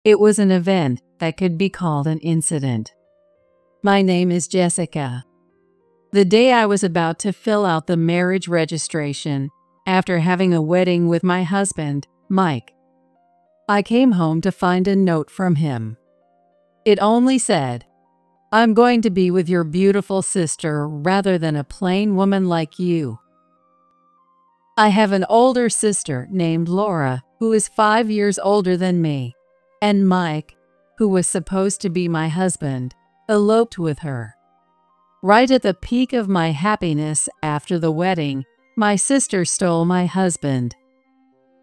It was an event that could be called an incident. My name is Jessica. The day I was about to fill out the marriage registration after having a wedding with my husband, Mike, I came home to find a note from him. It only said, "I'm going to be with your beautiful sister rather than a plain woman like you." I have an older sister named Laura who is 5 years older than me, and Mike, who was supposed to be my husband, eloped with her. Right at the peak of my happiness after the wedding, my sister stole my husband.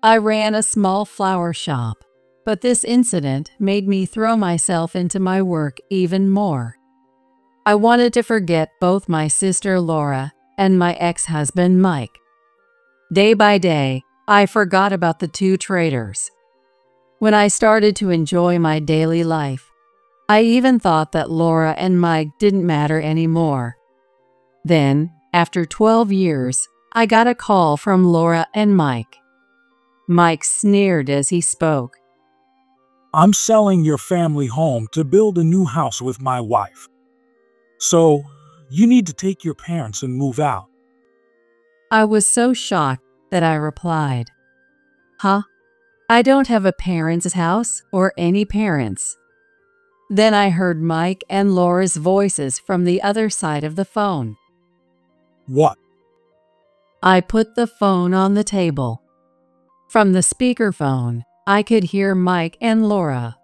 I ran a small flower shop, but this incident made me throw myself into my work even more. I wanted to forget both my sister Laura and my ex-husband Mike. Day by day, I forgot about the two traitors. When I started to enjoy my daily life, I even thought that Laura and Mike didn't matter anymore. Then, after 12 years, I got a call from Laura and Mike. Mike sneered as he spoke. "I'm selling your family home to build a new house with my wife. So, you need to take your parents and move out." I was so shocked that I replied, "Huh? I don't have a parents' house or any parents." Then I heard Mike and Laura's voices from the other side of the phone. "What?" I put the phone on the table. From the speakerphone, I could hear Mike and Laura.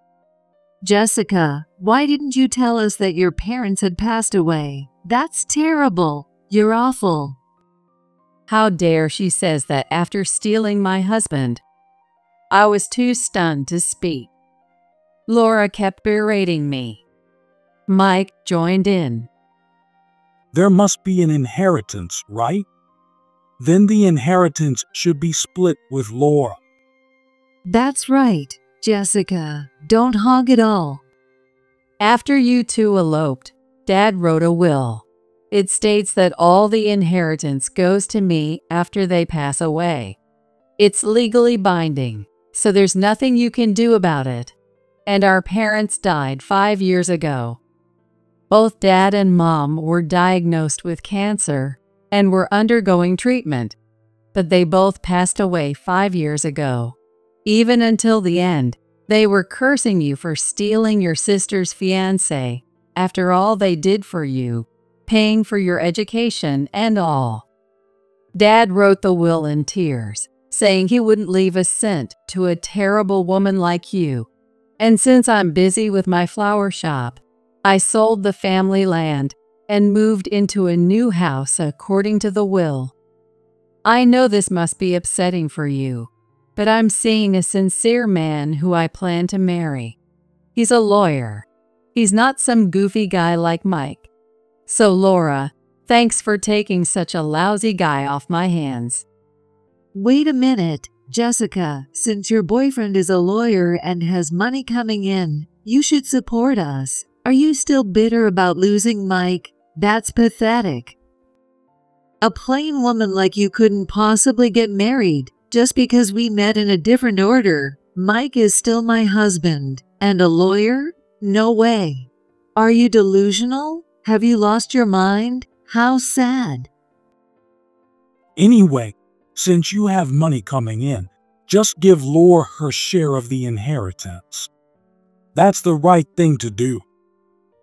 "Jessica, why didn't you tell us that your parents had passed away? That's terrible. You're awful." How dare she says that after stealing my husband? I was too stunned to speak. Laura kept berating me. Mike joined in. "There must be an inheritance, right? Then the inheritance should be split with Laura." "That's right, Jessica. Don't hog it all." After you two eloped, Dad wrote a will. It states that all the inheritance goes to me after they pass away. It's legally binding, so there's nothing you can do about it. And our parents died 5 years ago. Both Dad and Mom were diagnosed with cancer and were undergoing treatment, but they both passed away 5 years ago. Even until the end, they were cursing you for stealing your sister's fiancé after all they did for you, paying for your education and all. Dad wrote the will in tears, saying he wouldn't leave a cent to a terrible woman like you. And since I'm busy with my flower shop, I sold the family land and moved into a new house according to the will. I know this must be upsetting for you, but I'm seeing a sincere man who I plan to marry. He's a lawyer. He's not some goofy guy like Mike. So Laura, thanks for taking such a lousy guy off my hands." "Wait a minute, Jessica. Since your boyfriend is a lawyer and has money coming in, you should support us. Are you still bitter about losing Mike? That's pathetic. A plain woman like you couldn't possibly get married just because we met in a different order. Mike is still my husband. And a lawyer? No way. Are you delusional? Have you lost your mind? How sad." "Anyway, since you have money coming in, just give Laura her share of the inheritance. That's the right thing to do.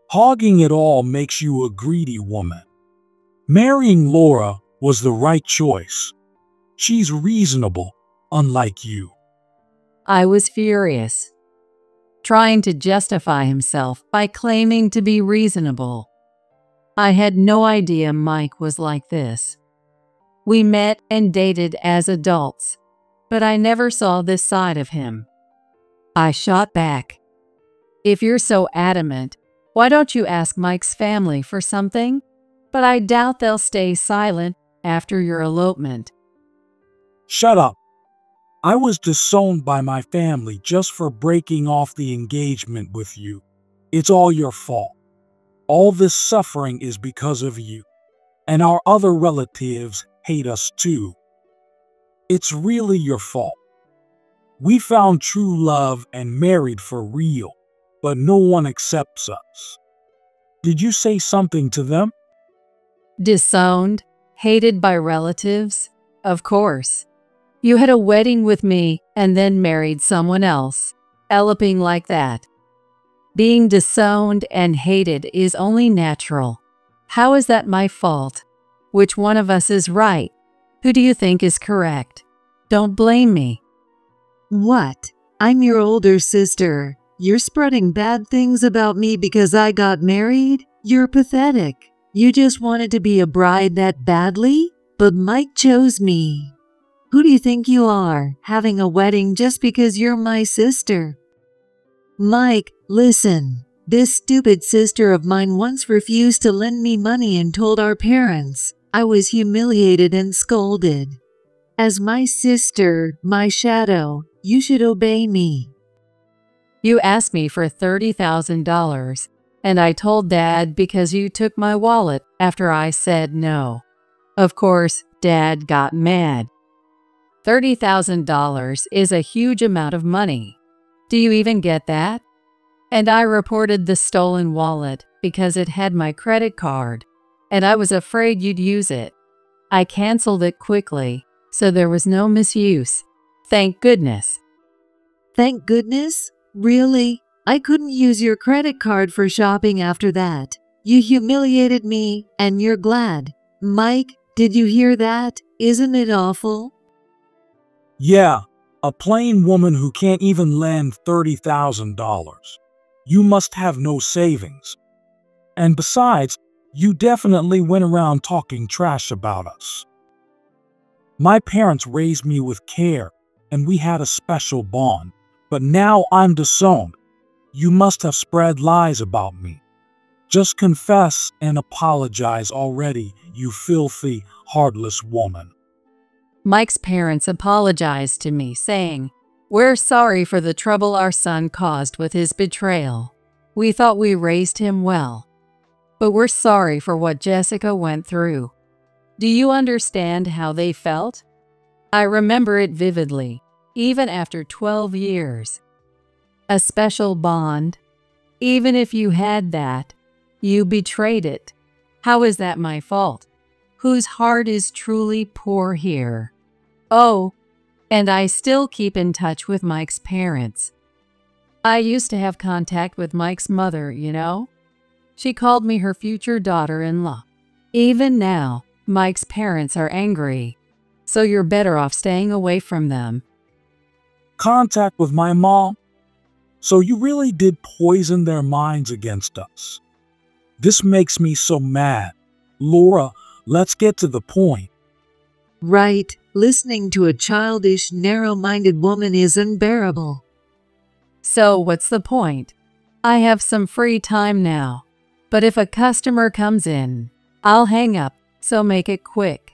Hogging it all makes you a greedy woman. Marrying Laura was the right choice. She's reasonable, unlike you." I was furious, trying to justify himself by claiming to be reasonable. I had no idea Mike was like this. We met and dated as adults, but I never saw this side of him. I shot back. "If you're so adamant, why don't you ask Mike's family for something? But I doubt they'll stay silent after your elopement." "Shut up. I was disowned by my family just for breaking off the engagement with you. It's all your fault. All this suffering is because of you. And our other relatives hate us too. It's really your fault. We found true love and married for real, but no one accepts us. Did you say something to them? Disowned? Hated by relatives? Of course. You had a wedding with me and then married someone else. Eloping like that. Being disowned and hated is only natural. How is that my fault? Which one of us is right? Who do you think is correct? Don't blame me. What? I'm your older sister. You're spreading bad things about me because I got married? You're pathetic. You just wanted to be a bride that badly? But Mike chose me. Who do you think you are, having a wedding just because you're my sister? Mike, listen. This stupid sister of mine once refused to lend me money and told our parents. I was humiliated and scolded. As my sister, my shadow, you should obey me. You asked me for $30,000, and I told Dad because you took my wallet after I said no. Of course, Dad got mad. $30,000 is a huge amount of money. Do you even get that? And I reported the stolen wallet because it had my credit card, and I was afraid you'd use it. I canceled it quickly, so there was no misuse. Thank goodness. Thank goodness? Really? I couldn't use your credit card for shopping after that. You humiliated me, and you're glad. Mike, did you hear that? Isn't it awful? Yeah, a plain woman who can't even lend $30,000. You must have no savings. And besides, you definitely went around talking trash about us. My parents raised me with care, and we had a special bond. But now I'm disowned. You must have spread lies about me. Just confess and apologize already, you filthy, heartless woman. Mike's parents apologized to me, saying, "We're sorry for the trouble our son caused with his betrayal. We thought we raised him well. But we're sorry for what Jessica went through." Do you understand how they felt? I remember it vividly, even after 12 years. A special bond. Even if you had that, you betrayed it. How is that my fault? Whose heart is truly poor here? Oh, and I still keep in touch with Mike's parents. I used to have contact with Mike's mother, you know? She called me her future daughter-in-law. Even now, Mike's parents are angry, so you're better off staying away from them. Contact with my mom? So you really did poison their minds against us. This makes me so mad. Laura, let's get to the point. Right, listening to a childish, narrow-minded woman is unbearable. So what's the point? I have some free time now, but if a customer comes in, I'll hang up, so make it quick.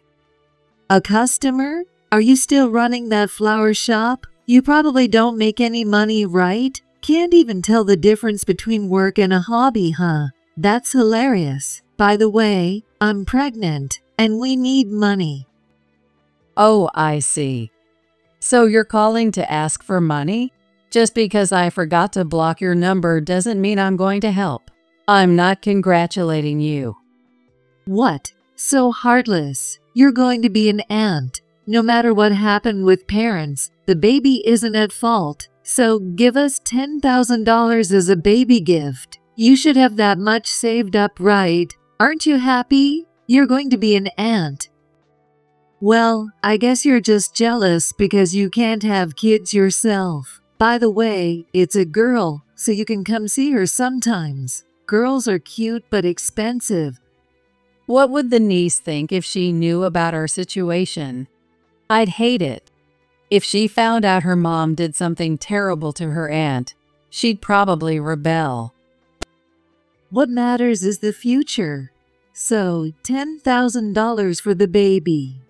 A customer? Are you still running that flower shop? You probably don't make any money, right? Can't even tell the difference between work and a hobby, huh? That's hilarious. By the way, I'm pregnant, and we need money. Oh, I see. So you're calling to ask for money? Just because I forgot to block your number doesn't mean I'm going to help. I'm not congratulating you. What? So heartless. You're going to be an aunt. No matter what happened with parents, the baby isn't at fault. So give us $10,000 as a baby gift. You should have that much saved up, right? Aren't you happy? You're going to be an aunt. Well, I guess you're just jealous because you can't have kids yourself. By the way, it's a girl, so you can come see her sometimes. Girls are cute but expensive. What would the niece think if she knew about our situation? I'd hate it. If she found out her mom did something terrible to her aunt, she'd probably rebel. What matters is the future. So, $10,000 for the baby.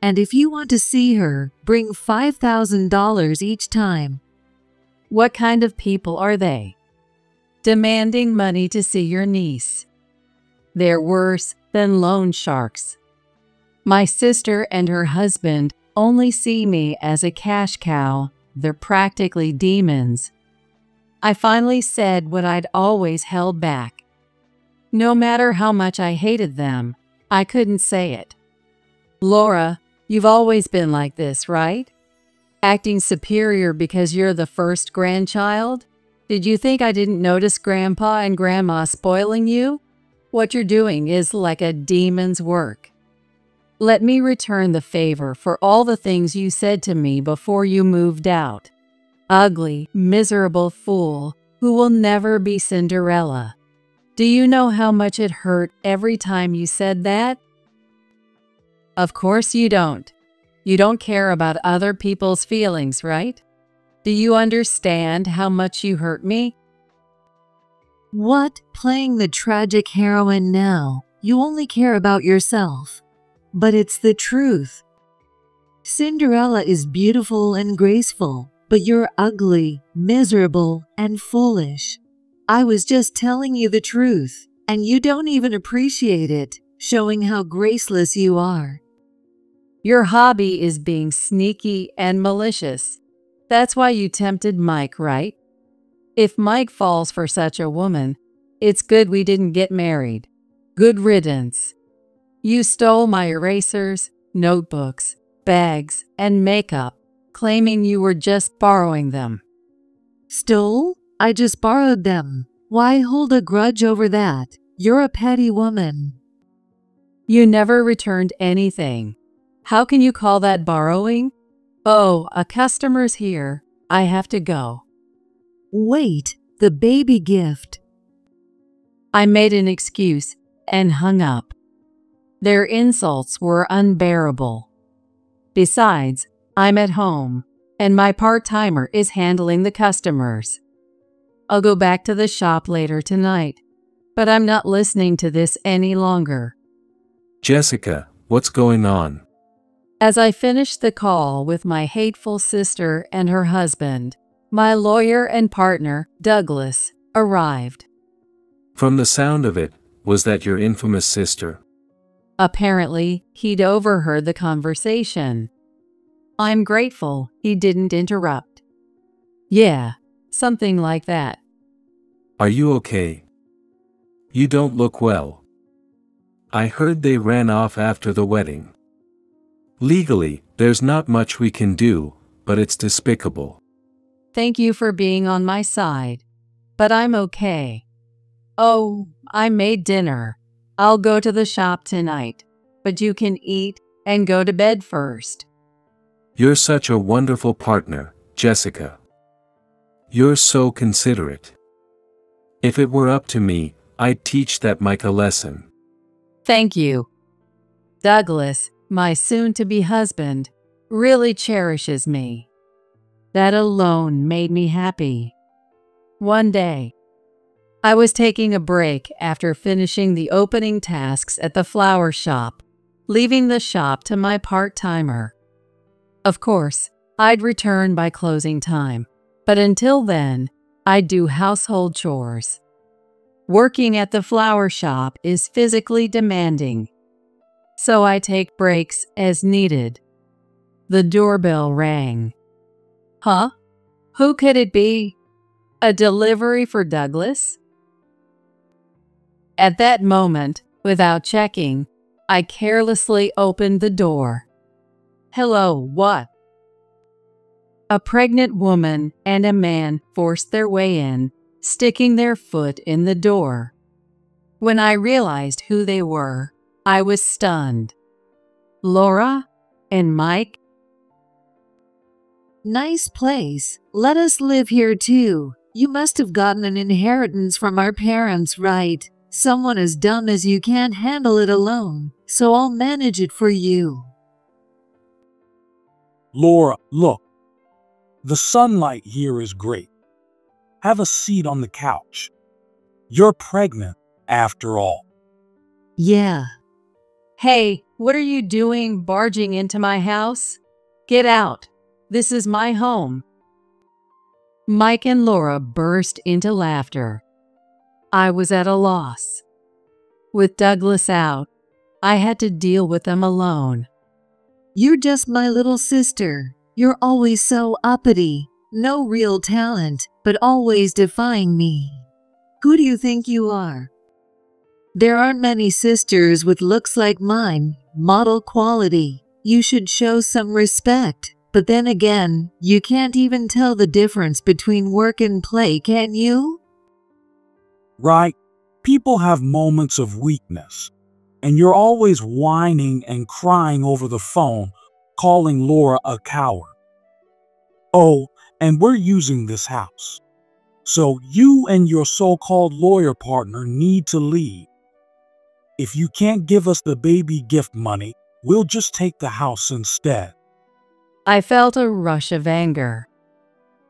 And if you want to see her, bring $5,000 each time. What kind of people are they? Demanding money to see your niece. They're worse than loan sharks. My sister and her husband only see me as a cash cow. they're practically demons. I finally said what I'd always held back. No matter how much I hated them, I couldn't say it. Laura, you've always been like this, right? Acting superior because you're the first grandchild? Did you think I didn't notice Grandpa and Grandma spoiling you? What you're doing is like a demon's work. Let me return the favor for all the things you said to me before you moved out. Ugly, miserable fool who will never be Cinderella. Do you know how much it hurt every time you said that? Of course you don't. You don't care about other people's feelings, right? Do you understand how much you hurt me? What? Playing the tragic heroine now. You only care about yourself. But it's the truth. Cinderella is beautiful and graceful, but you're ugly, miserable, and foolish. I was just telling you the truth, and you don't even appreciate it, showing how graceless you are. Your hobby is being sneaky and malicious. That's why you tempted Mike, right? If Mike falls for such a woman, it's good we didn't get married. Good riddance. You stole my erasers, notebooks, bags, and makeup, claiming you were just borrowing them. Stole? I just borrowed them. Why hold a grudge over that? You're a petty woman. You never returned anything. How can you call that borrowing? Oh, a customer's here. I have to go. Wait, the baby gift. I made an excuse and hung up. Their insults were unbearable. Besides, I'm at home, and my part-timer is handling the customers. I'll go back to the shop later tonight, but I'm not listening to this any longer. Jessica, what's going on? As I finished the call with my hateful sister and her husband, my lawyer and partner, Douglas, arrived. From the sound of it, was that your infamous sister? Apparently, he'd overheard the conversation. I'm grateful he didn't interrupt. Yeah, something like that. Are you okay? You don't look well. I heard they ran off after the wedding. Legally, there's not much we can do, but it's despicable. Thank you for being on my side, but I'm okay. Oh, I made dinner. I'll go to the shop tonight, but you can eat and go to bed first. You're such a wonderful partner, Jessica. You're so considerate. If it were up to me, I'd teach that Mike a lesson. Thank you. Douglas, my soon-to-be husband, really cherishes me. That alone made me happy. One day, I was taking a break after finishing the opening tasks at the flower shop, leaving the shop to my part-timer. Of course, I'd return by closing time, but until then, I'd do household chores. Working at the flower shop is physically demanding, so I take breaks as needed. The doorbell rang. Huh? Who could it be? A delivery for Douglas? At that moment, without checking, I carelessly opened the door. Hello, what? A pregnant woman and a man forced their way in, sticking their foot in the door. When I realized who they were, I was stunned. Laura and Mike? Nice place. Let us live here too. You must have gotten an inheritance from our parents, right? Someone as dumb as you can't handle it alone, so I'll manage it for you. Laura, look. The sunlight here is great. Have a seat on the couch. You're pregnant, after all. Yeah. Hey, what are you doing barging into my house? Get out. This is my home. Mike and Laura burst into laughter. I was at a loss. With Douglas out, I had to deal with them alone. You're just my little sister. You're always so uppity. No real talent, but always defying me. Who do you think you are? There aren't many sisters with looks like mine, model quality. You should show some respect. But then again, you can't even tell the difference between work and play, can you? Right? People have moments of weakness, and you're always whining and crying over the phone, calling Laura a coward. Oh, and we're using this house. So you and your so-called lawyer partner need to leave. If you can't give us the baby gift money, we'll just take the house instead. I felt a rush of anger.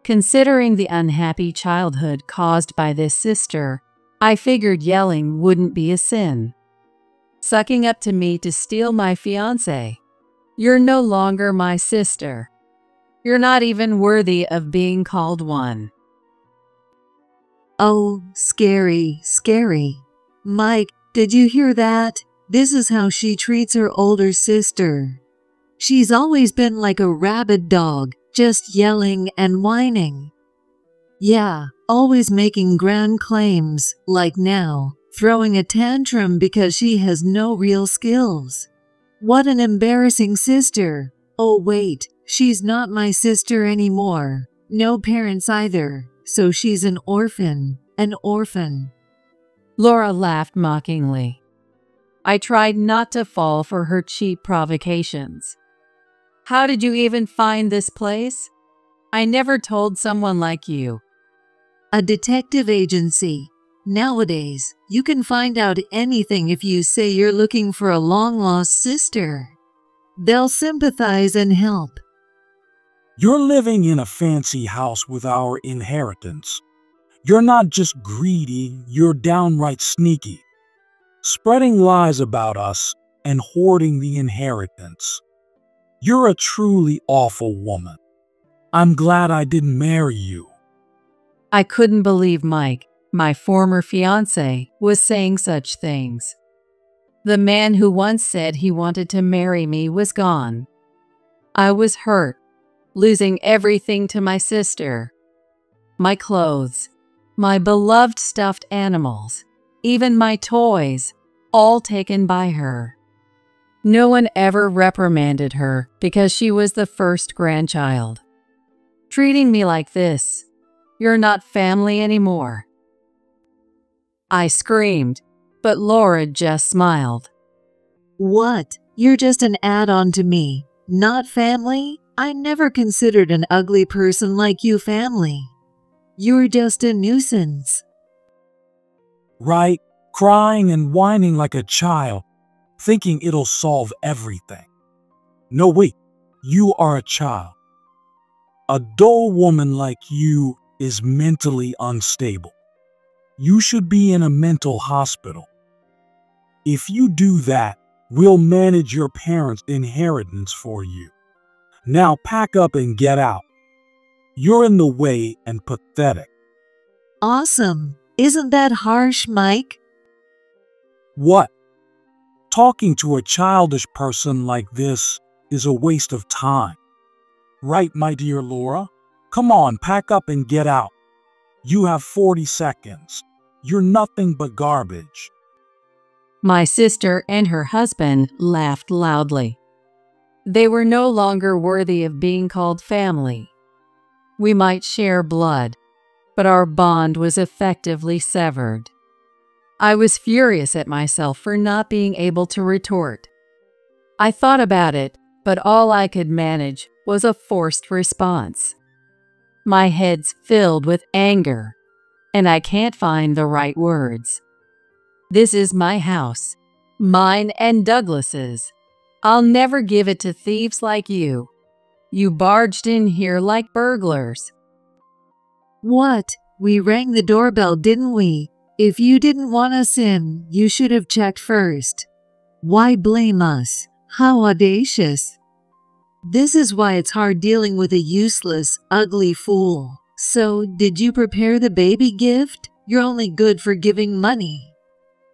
Considering the unhappy childhood caused by this sister, I figured yelling wouldn't be a sin. Sucking up to me to steal my fiancé. You're no longer my sister. You're not even worthy of being called one. Oh, scary, scary. Mike, did you hear that? This is how she treats her older sister. She's always been like a rabid dog, just yelling and whining. Yeah, always making grand claims, like now, throwing a tantrum because she has no real skills. What an embarrassing sister. Oh wait, she's not my sister anymore. No parents either, so she's an orphan. An orphan. Laura laughed mockingly. I tried not to fall for her cheap provocations. How did you even find this place? I never told someone like you. A detective agency. Nowadays, you can find out anything if you say you're looking for a long-lost sister. They'll sympathize and help. You're living in a fancy house with our inheritance. You're not just greedy, you're downright sneaky, spreading lies about us and hoarding the inheritance. You're a truly awful woman. I'm glad I didn't marry you. I couldn't believe Mike, my former fiancé, was saying such things. The man who once said he wanted to marry me was gone. I was hurt, losing everything to my sister. My clothes, my beloved stuffed animals, even my toys, all taken by her. No one ever reprimanded her because she was the first grandchild. Treating me like this, you're not family anymore. I screamed, but Laura just smiled. What? You're just an add-on to me, not family? I never considered an ugly person like you family. You're just a nuisance. Right? Crying and whining like a child, thinking it'll solve everything. No, wait, you are a child. A dull woman like you is mentally unstable. You should be in a mental hospital. If you do that, we'll manage your parents' inheritance for you. Now pack up and get out. You're in the way and pathetic. Awesome. Isn't that harsh, Mike? What? Talking to a childish person like this is a waste of time. Right, my dear Laura? Come on, pack up and get out. You have 40 seconds. You're nothing but garbage. My sister and her husband laughed loudly. They were no longer worthy of being called family. We might share blood, but our bond was effectively severed. I was furious at myself for not being able to retort. I thought about it, but all I could manage was a forced response. My head's filled with anger, and I can't find the right words. This is my house, mine and Douglas's. I'll never give it to thieves like you. You barged in here like burglars. What? We rang the doorbell, didn't we? If you didn't want us in, you should have checked first. Why blame us? How audacious. This is why it's hard dealing with a useless, ugly fool. So, did you prepare the baby gift? You're only good for giving money.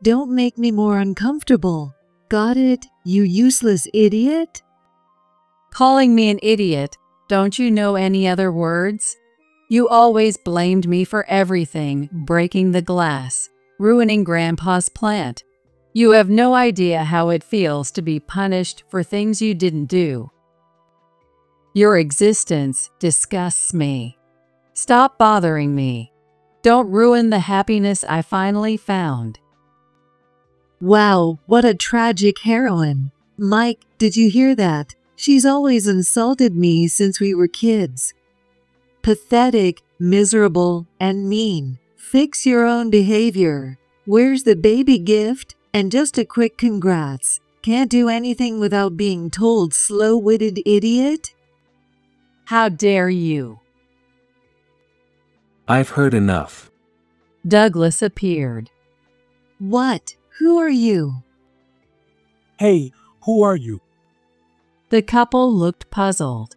Don't make me more uncomfortable. Got it, you useless idiot? Calling me an idiot, don't you know any other words? You always blamed me for everything, breaking the glass, ruining Grandpa's plant. You have no idea how it feels to be punished for things you didn't do. Your existence disgusts me. Stop bothering me. Don't ruin the happiness I finally found. Wow, what a tragic heroine. Mike, did you hear that? She's always insulted me since we were kids. Pathetic, miserable, and mean. Fix your own behavior. Where's the baby gift? And just a quick congrats. Can't do anything without being told, slow-witted idiot? How dare you? I've heard enough. Douglas appeared. What? Who are you? Hey, who are you? The couple looked puzzled.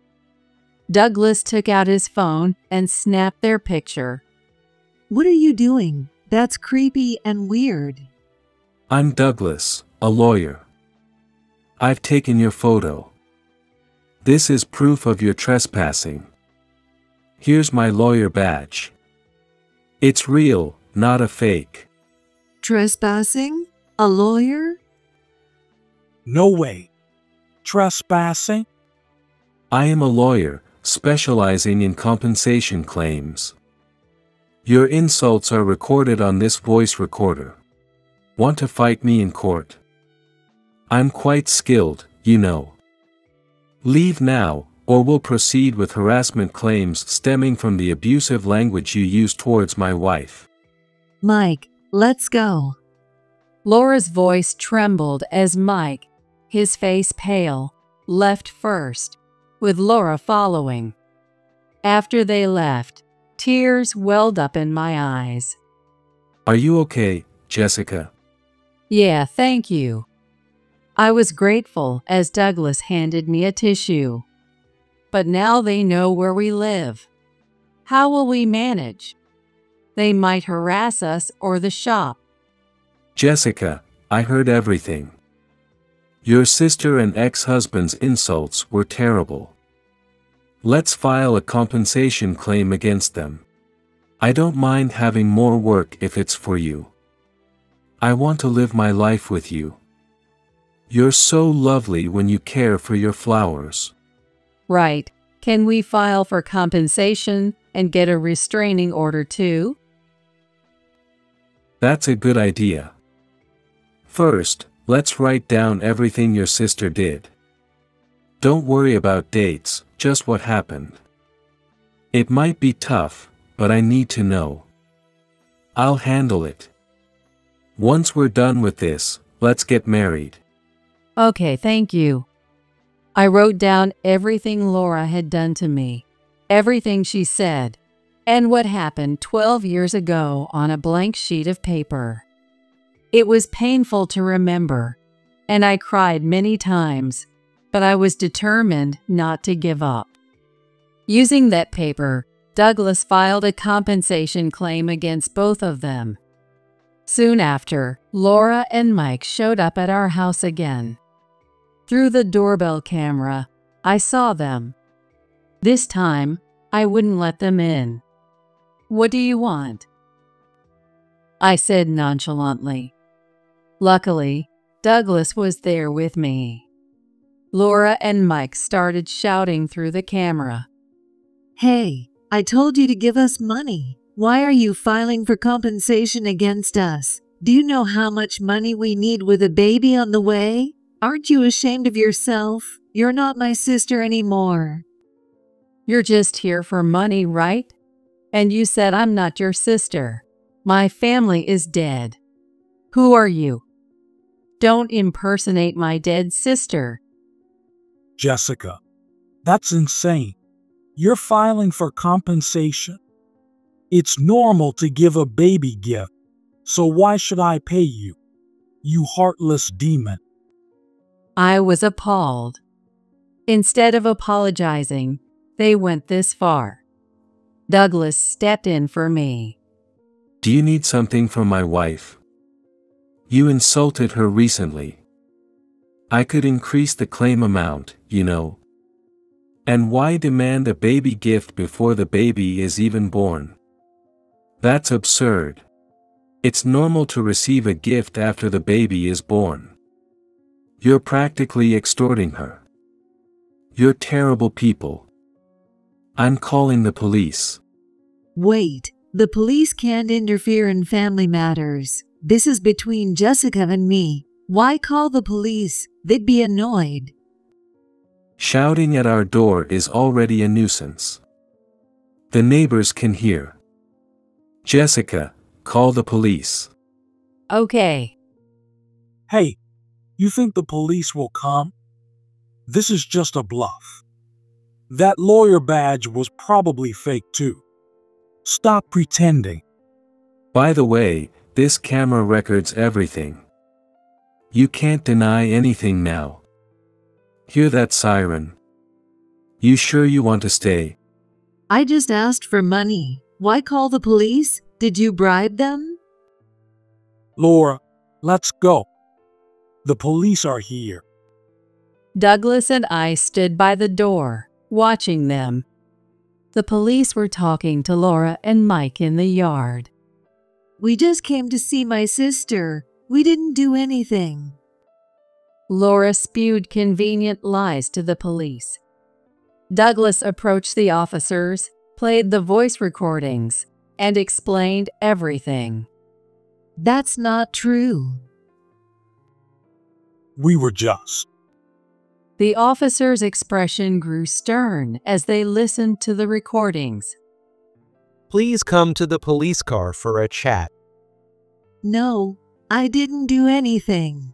Douglas took out his phone and snapped their picture. What are you doing? That's creepy and weird. I'm Douglas, a lawyer. I've taken your photo. This is proof of your trespassing. Here's my lawyer badge. It's real, not a fake. Trespassing? A lawyer? No way. Trespassing? I am a lawyer, specializing in compensation claims. Your insults are recorded on this voice recorder. Want to fight me in court? I'm quite skilled, you know. Leave now, or we'll proceed with harassment claims stemming from the abusive language you used towards my wife. Mike, let's go. Laura's voice trembled as Mike, his face pale, left first, with Laura following. After they left, tears welled up in my eyes. Are you okay, Jessica? Yeah, thank you. I was grateful as Douglas handed me a tissue. But now they know where we live. How will we manage? They might harass us or the shop. Jessica, I heard everything. Your sister and ex-husband's insults were terrible. Let's file a compensation claim against them. I don't mind having more work if it's for you. I want to live my life with you. You're so lovely when you care for your flowers. Right. Can we file for compensation and get a restraining order too? That's a good idea. First, let's write down everything your sister did. Don't worry about dates, just what happened. It might be tough, but I need to know. I'll handle it. Once we're done with this, let's get married. Okay, thank you. I wrote down everything Laura had done to me, everything she said, and what happened 12 years ago on a blank sheet of paper. It was painful to remember, and I cried many times, but I was determined not to give up. Using that paper, Douglas filed a compensation claim against both of them. Soon after, Laura and Mike showed up at our house again. Through the doorbell camera, I saw them. This time, I wouldn't let them in. What do you want? I said nonchalantly. Luckily, Douglas was there with me. Laura and Mike started shouting through the camera. Hey, I told you to give us money. Why are you filing for compensation against us? Do you know how much money we need with a baby on the way? Aren't you ashamed of yourself? You're not my sister anymore. You're just here for money, right? And you said I'm not your sister. My family is dead. Who are you? Don't impersonate my dead sister. Jessica, that's insane. You're filing for compensation. It's normal to give a baby gift, so why should I pay you? You heartless demon. I was appalled. Instead of apologizing, they went this far. Douglas stepped in for me. Do you need something from my wife? You insulted her recently. I could increase the claim amount, you know. And why demand a baby gift before the baby is even born? That's absurd. It's normal to receive a gift after the baby is born. You're practically extorting her. You're terrible people. I'm calling the police. Wait, the police can't interfere in family matters. This is between Jessica and me. Why call the police? They'd be annoyed. Shouting at our door is already a nuisance. The neighbors can hear. Jessica, call the police. Okay. Hey, you think the police will come? This is just a bluff. That lawyer badge was probably fake too. Stop pretending. By the way, this camera records everything. You can't deny anything now. Hear that siren? You sure you want to stay? I just asked for money. Why call the police? Did you bribe them? Laura, let's go. The police are here. Douglas and I stood by the door, watching them. The police were talking to Laura and Mike in the yard. We just came to see my sister. We didn't do anything. Laura spewed convenient lies to the police. Douglas approached the officers, played the voice recordings, and explained everything. That's not true. We were just. The officers' expression grew stern as they listened to the recordings. Please come to the police car for a chat. No, I didn't do anything.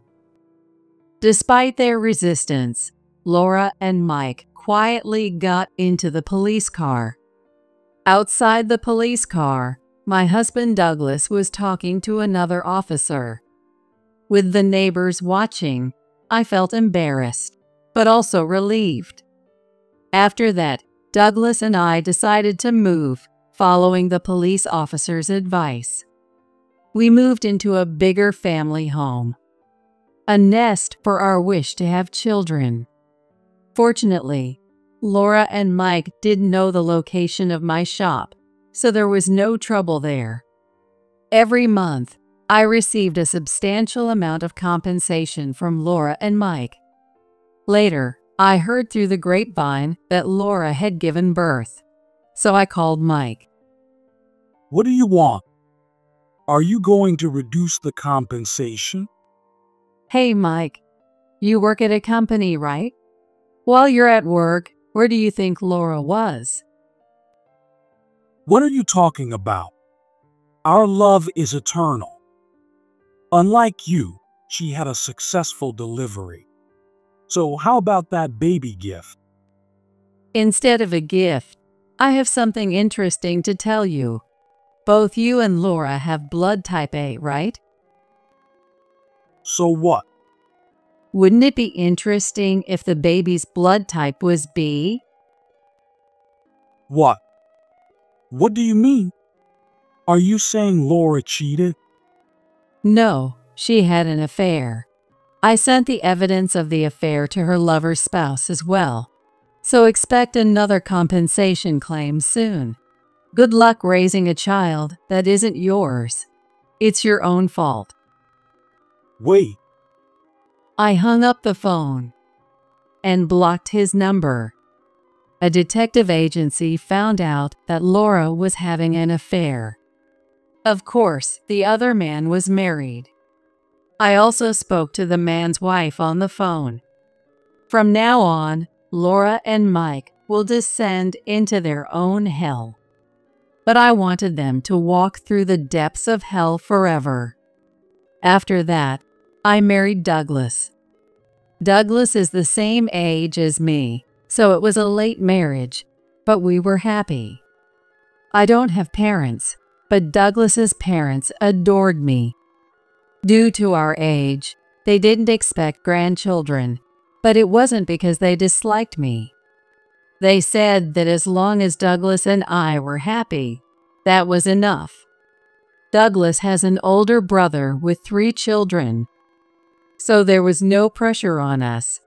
Despite their resistance, Laura and Mike quietly got into the police car. Outside the police car, my husband Douglas was talking to another officer. With the neighbors watching, I felt embarrassed, but also relieved. After that, Douglas and I decided to move, following the police officer's advice. We moved into a bigger family home, a nest for our wish to have children. Fortunately, Laura and Mike didn't know the location of my shop, so there was no trouble there. Every month, I received a substantial amount of compensation from Laura and Mike. Later, I heard through the grapevine that Laura had given birth, so I called Mike. What do you want? Are you going to reduce the compensation? Hey, Mike, you work at a company, right? While you're at work, where do you think Laura was? What are you talking about? Our love is eternal. Unlike you, she had a successful delivery. So how about that baby gift? Instead of a gift, I have something interesting to tell you. Both you and Laura have blood type A, right? So what? Wouldn't it be interesting if the baby's blood type was B? What? What do you mean? Are you saying Laura cheated? No, she had an affair. I sent the evidence of the affair to her lover's spouse as well, so expect another compensation claim soon. Good luck raising a child that isn't yours. It's your own fault. Wait, I hung up the phone and blocked his number. A detective agency found out that Laura was having an affair. Of course, the other man was married. I also spoke to the man's wife on the phone. From now on, Laura and Mike will descend into their own hell. But I wanted them to walk through the depths of hell forever. After that, I married Douglas. Douglas is the same age as me, so it was a late marriage, but we were happy. I don't have parents, but Douglas's parents adored me. Due to our age, they didn't expect grandchildren, but it wasn't because they disliked me. They said that as long as Douglas and I were happy, that was enough. Douglas has an older brother with 3 children, so there was no pressure on us.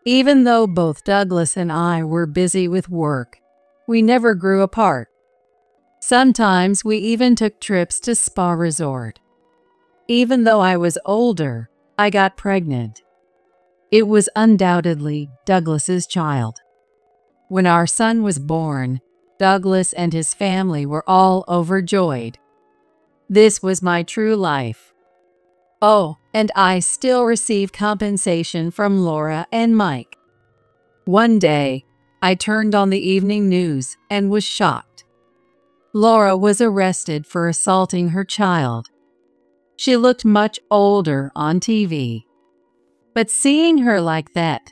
Even though both Douglas and I were busy with work, we never grew apart. Sometimes we even took trips to spa resort. Even though I was older, I got pregnant. It was undoubtedly Douglas's child. When our son was born, Douglas and his family were all overjoyed. This was my true life. Oh, and I still receive compensation from Laura and Mike. One day, I turned on the evening news and was shocked. Laura was arrested for assaulting her child. She looked much older on TV. But seeing her like that,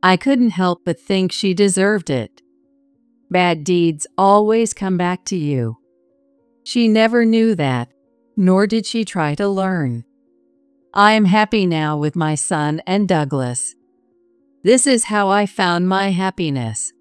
I couldn't help but think she deserved it. Bad deeds always come back to you. She never knew that, nor did she try to learn. I am happy now with my son and Douglas. This is how I found my happiness.